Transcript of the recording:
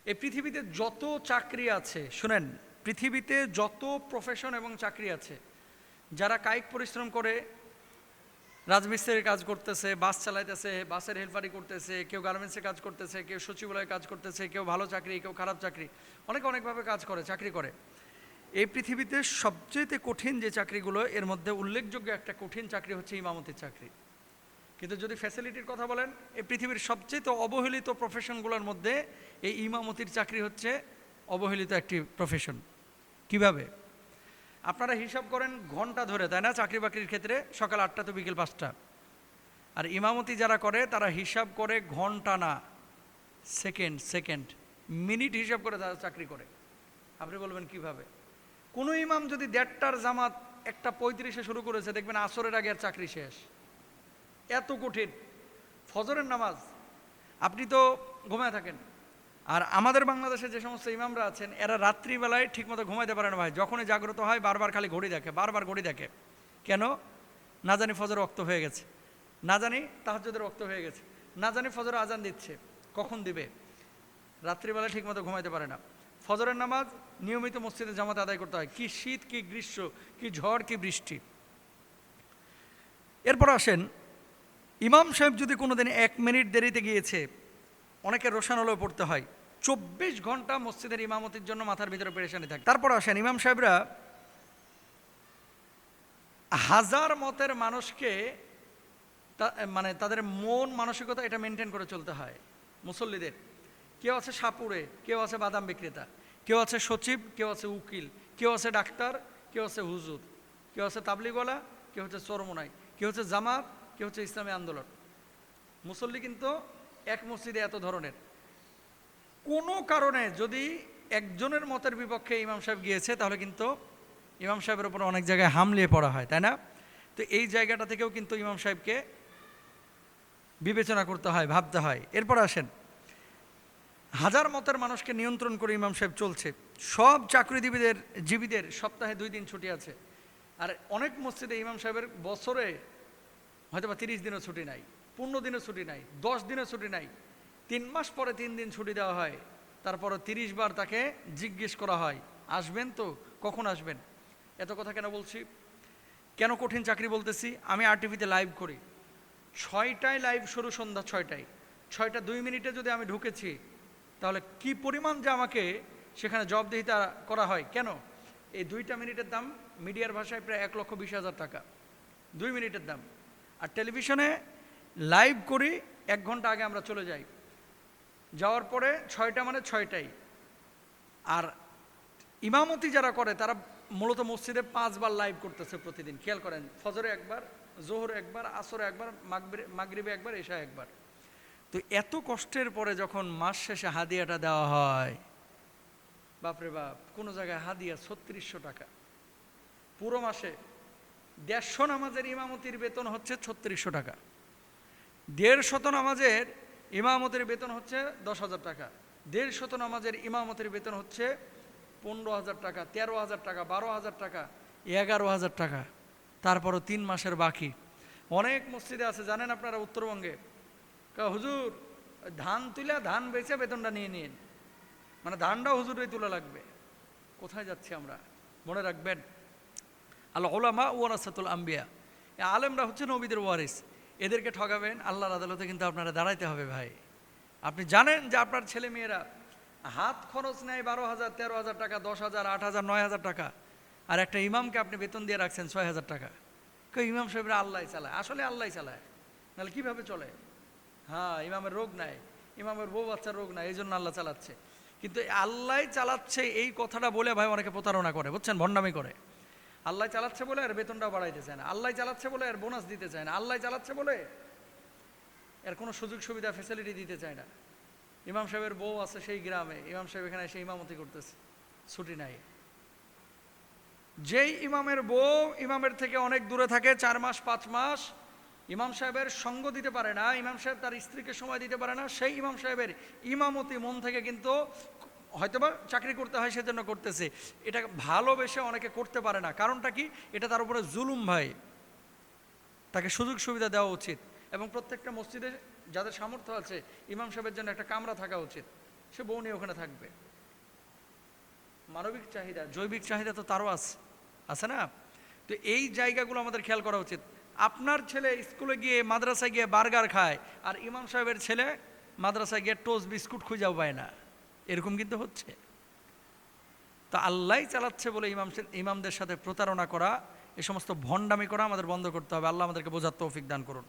এই পৃথিবীতে যত চাকরি আছে, শুনেন, পৃথিবীতে যত প্রফেশন এবং চাকরি আছে, যারা কায়িক পরিশ্রম করে রাজমিস্ত্রির কাজ করতেছে, বাস চালাইতেছে, বাসের হেল্পারি করতেছে, কেউ গার্মেন্টসে কাজ করতেছে, কেউ সচিবালয়ে কাজ করতেছে, কেউ ভালো চাকরি, কেউ খারাপ চাকরি, অনেকভাবে কাজ করে, চাকরি করে। এই পৃথিবীতে সবচেয়ে কঠিন যে চাকরিগুলো, এর মধ্যে উল্লেখযোগ্য একটা কঠিন চাকরি হচ্ছে ইমামতির চাকরি। কিন্তু যদি ফ্যাসিলিটির কথা বলেন, এই পৃথিবীর সবচেয়ে অবহেলিত প্রফেশনগুলোর মধ্যে এই ইমামতির চাকরি হচ্ছে অবহেলিত একটি প্রফেশন। কিভাবে? আপনারা হিসাব করেন ঘন্টা ধরে, তাই না? চাকরি বাকরির ক্ষেত্রে সকাল 8টা তো বিকেল 5টা। আর ইমামতি যারা করে তারা হিসাব করে ঘন্টা না, সেকেন্ড, মিনিট হিসাব করে তারা চাকরি করে। আপনি বলবেন কিভাবে? কোনো ইমাম যদি 1:30টার জামাত 1:35-এ শুরু করেছে, দেখবেন আসরের আগে আর চাকরি শেষ। এত কঠিন। ফজরের নামাজ, আপনি তো ঘুমায় থাকেন। আর আমাদের বাংলাদেশে যে সমস্ত ইমামরা আছেন, এরা রাত্রিবেলায় ঠিকমতো ঘুমাইতে পারে না ভাই। যখনই জাগ্রত হয় বারবার খালি ঘড়ি দেখে, বারবার ঘড়ি দেখে। কেন? না জানি ফজর ওয়াক্ত হয়ে গেছে, না জানি তাহাজ্জুদের ওয়াক্ত হয়ে গেছে, না জানি ফজর আজান দিচ্ছে, কখন দিবে। রাত্রিবেলায় ঠিকমতো ঘুমাইতে পারে না। ফজরের নামাজ নিয়মিত মসজিদে জামাত আদায় করতে হয়, কি শীত, কি গ্রীষ্ম, কি ঝড়, কি বৃষ্টি। এরপর আসেন, ইমাম সাহেব যদি কোনোদিন 1 মিনিট দেরিতে গিয়েছে, অনেকের রোশান আলোয় পড়তে হয়। 24 ঘন্টা মসজিদের ইমামতির জন্য মাথার ভিতরে পেরেশানি থাকে। তারপর আসেন, ইমাম সাহেবরা হাজার মতের মানুষকে মানে তাদের মন মানসিকতা এটা মেনটেন করে চলতে হয়। মুসল্লিদের কেউ আছে সাপুরে, কেউ আছে বাদাম বিক্রেতা, কেউ আছে সচিব, কেউ আছে উকিল, কেউ আছে ডাক্তার, কেউ আছে হুজুর, কেউ আছে তাবলিগওয়ালা, কেউ হচ্ছে চরমোনাই, কেউ হচ্ছে জামাত, কেউ হচ্ছে ইসলামী আন্দোলন। মুসল্লি কিন্তু এক মসজিদে এত ধরনের। কোনো কারণে যদি একজনের মতের বিপক্ষে ইমাম সাহেব গিয়েছে, তাহলে কিন্তু ইমাম সাহেবের উপর অনেক জায়গায় হামলিয়ে পড়া হয়, তাই না? তো এই জায়গাটা থেকেও কিন্তু ইমাম সাহেবকে বিবেচনা করতে হয়, ভাবতে হয়। এরপর আসেন, হাজার মতের মানুষকে নিয়ন্ত্রণ করে ইমাম সাহেব চলছে। সব জীবীদের সপ্তাহে 2 দিন ছুটি আছে। আর অনেক মসজিদে ইমাম সাহেবের বছরে হয়তোবা 30 দিনও ছুটি নাই, 15 দিনও ছুটি নাই, 10 দিনও ছুটি নাই। 3 মাস পরে 3 দিন ছুটি দেওয়া হয়। তারপরে 30 বার তাকে জিজ্ঞেস করা হয়, আসবেন তো, কখন আসবেন? এত কথা কেন বলছি? কেন কঠিন চাকরি বলতেছি? আমি আরটিভিতে লাইভ করি, 6টায় লাইভ শুরু, সন্ধ্যা 6টায়। 6টা 2 মিনিটে যদি আমি ঢুকেছি, তাহলে কি পরিমাণ যে আমাকে সেখানে জবাবদিহিতা করা হয়। কেন? এই 2টা মিনিটের দাম মিডিয়ার ভাষায় প্রায় 1,20,000 টাকা, 2 মিনিটের দাম। আর টেলিভিশনে লাইভ করি 1 ঘন্টা আগে আমরা চলে যাই, যাওয়ার পরে 6টা মানে 6টাই। আর ইমামতি যারা করে তারা মূলত মসজিদে 5 বার লাইভ করতেছে প্রতিদিন। খেয়াল করেন, ফজরে একবার, জোহরে একবার, আসরে একবার, মাগরিবে একবার, এশা একবার। তো এত কষ্টের পরে যখন মাস শেষে হাদিয়াটা দেওয়া হয়, বাপরে বাপ, কোনো জায়গায় হাদিয়া 3600 টাকা পুরো মাসে। 150 নামাজের ইমামতির বেতন হচ্ছে 3600 টাকা, 150 নামাজের ইমামতির বেতন হচ্ছে 10,000 টাকা, 150 নামাজের ইমামতির বেতন হচ্ছে 15,000 টাকা, 13,000 টাকা, 12,000 টাকা, 11,000 টাকা। তারপরও 3 মাসের বাকি। অনেক মসজিদে আছে জানেন আপনারা, উত্তরবঙ্গে, হুজুর ধান তুলে ধান বেচে বেতনটা নিয়ে নিন, মানে ধানটাও হুজুরেই তোলা লাগবে। কোথায় যাচ্ছি আমরা? মনে রাখবেন, আল উলামা ওয়ারাসাতুল আম্বিয়া, আলেমরা হচ্ছে নবীদের ওয়ারিস। এদেরকে ঠকাবেন, আল্লাহর আদালতে কিন্তু আপনারা দাঁড়াইতে হবে ভাই। আপনি জানেন যে আপনার ছেলে মেয়েরা হাত খরচ নেয় 12,000, 13,000 টাকা, 10,000, 8,000, 9,000 টাকা, আর একটা ইমামকে আপনি বেতন দিয়ে রাখছেন 6,000 টাকা। ইমাম সাহেবরা আল্লাহ চালায়, আসলে আল্লাহ চালায়, নাহলে কীভাবে চলে? হ্যাঁ, ইমামের রোগ নাই, ইমামের বউ বাচ্চার রোগ নাই, এই জন্য আল্লাহ চালাচ্ছে। কিন্তু আল্লাহ চালাচ্ছে এই কথাটা বলে ভাই অনেকে প্রতারণা করে, বুঝছেন, ভণ্ডামি করে। আল্লাহ চালাচ্ছে বলে এর বেতনটাও বাড়াইতে চায় না, আল্লাহ চালাচ্ছে বলে এর বোনাস দিতে চায় না, আল্লাহ চালাচ্ছে বলে এর কোনো সুযোগ সুবিধা ফ্যাসিলিটি দিতে চায় না। ইমাম সাহেবের বউ আছে সেই গ্রামে, ইমাম সাহেব এখানে এসে ইমামতি করতেছে, ছুটি নাই। যেই ইমামের বউ ইমামের থেকে অনেক দূরে থাকে, 4 মাস 5 মাস ইমাম সাহেবের সঙ্গ দিতে পারে না, ইমাম সাহেব তার স্ত্রীকে সময় দিতে পারে না, সেই ইমাম সাহেবের ইমামতি মন থেকে কিন্তু হয়তোবা চাকরি করতে হয় সেজন্য করতেছে, এটা ভালোবেসে অনেকে করতে পারে না। কারণটা কি? এটা তার উপরে জুলুম ভাই। তাকে সুযোগ সুবিধা দেওয়া উচিত, এবং প্রত্যেকটা মসজিদে যাদের সামর্থ্য আছে ইমাম সাহেবের জন্য একটা কামরা থাকা উচিত, সে বউ নিয়ে ওখানে থাকবে। মানবিক চাহিদা, জৈবিক চাহিদা তো তারও আছে না? তো এই জায়গাগুলো আমাদের খেয়াল করা উচিত। আপনার ছেলে স্কুলে গিয়ে মাদ্রাসায় গিয়ে বার্গার খায়, আর ইমাম সাহেবের ছেলে মাদ্রাসায় গিয়ে টোস্ট বিস্কুট খুঁজাও পায় না, এরকম কিন্তু হচ্ছে। তা আল্লাহ চালাচ্ছে বলে ইমামদের সাথে প্রতারণা করা, এ সমস্ত ভণ্ডামি করা আমাদের বন্ধ করতে হবে। আল্লাহ আমাদেরকে বোঝার তৌফিক দান করুন।